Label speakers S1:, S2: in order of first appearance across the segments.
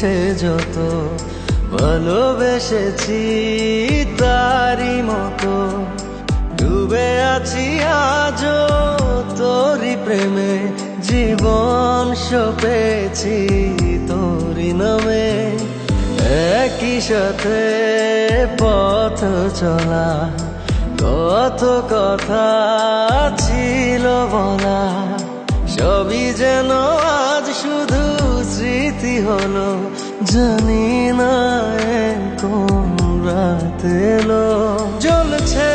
S1: ইচ্ছে যত ভালোবেসেছি তারি মতো ডুবে আছি আজও তোরি প্রেমে জীবন সপেছি তোরি নামে একই সাথে পথ চলা কত কথা ছিল বলা সবই যেন আজ শুধু স্মৃতি হলো জানি না কোন রাত এলো জ্বলছে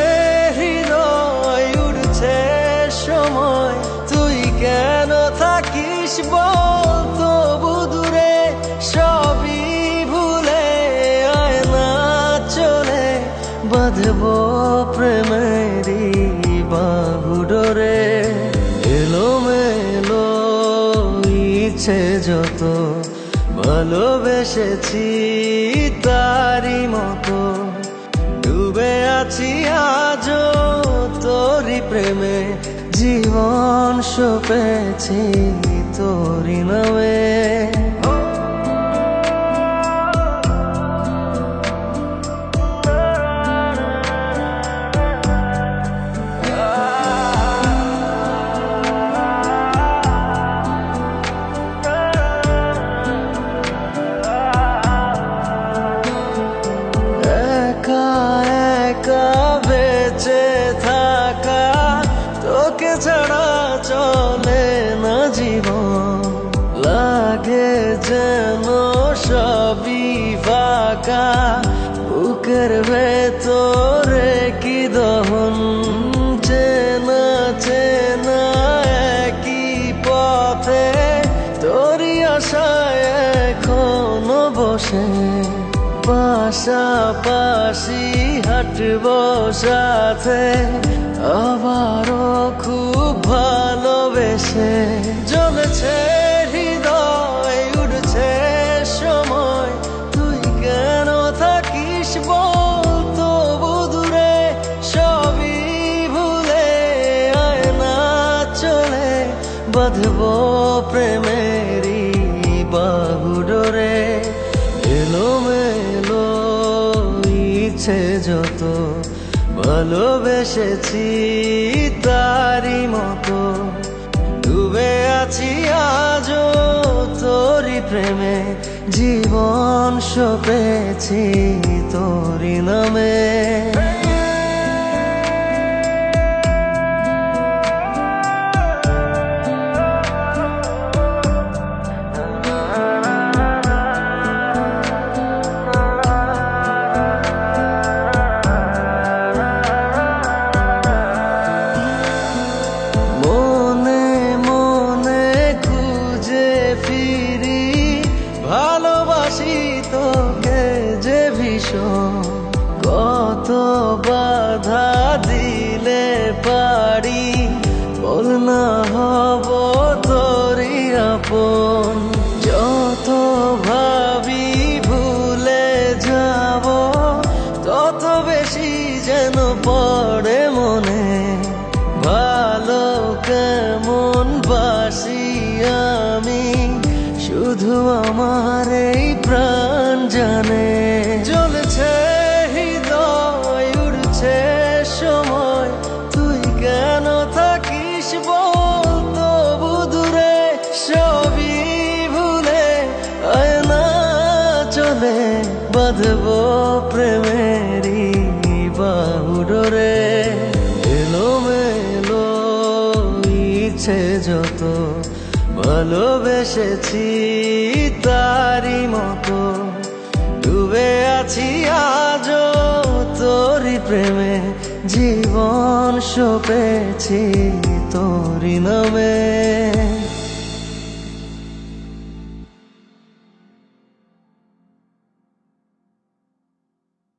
S1: হৃদয় উড়ছে সময় তুই কেন থাকিস বল তবু দূরে সবই ভুলে আয় না চলে বাঁধবো প্রেমেরই বাহু ডোরে এলোমেলো ইচ্ছে যত ভালোবেসেছি তারি মতো ডুবে আছি আজও তোরি প্রেমে জীবন সপেছি তোরি নামে বেঁচে থাকা তোকে ছাড়া চলে না জীবন লাগে যেন সবই ফাঁকা বুকের ভেতরে কি দহন চেনা চেনা একই পথে তোরই আশায় এখনো বসে পাশাপাশি হাঁটবো সাথে আবারও খুব ভালোবেসে জ্বলছে হৃদয় উড়ছে সময় তুই কেন থাকিস বল তবু দূরে সবই ভুলে আয় না চলে বাঁধবো প্রেমেরই বাহু ডোরে এলোমেলো ইচ্ছে যত ভালোবেসেছি তারি মতো ডুবে আছি আজও তোরি প্রেমে জীবন সপেছি তোরি নামে ভালোবাসি তোকে যে ভীষণ কত বাধা দিলে পারি বল না হব তোরই আপন যত ভাবি ভুলে যাব তত বেশি যেন পড়ে মনে ভালো কেমন বাসি আমি শুধু আমার এই প্রাণ জানে জ্বলছে হৃদয় উড়ছে সময় তুই কেন থাকিস বল তবু দূরে সবই ভুলে আয় না চলে বাঁধবো প্রেমেরই বাহু ডোরে এলোমেলো ইচ্ছে যত ভালোবেসেছি তারি মতো ডুবে আছি আজও তোরি প্রেমে জীবন সপেছি তোরি নামে।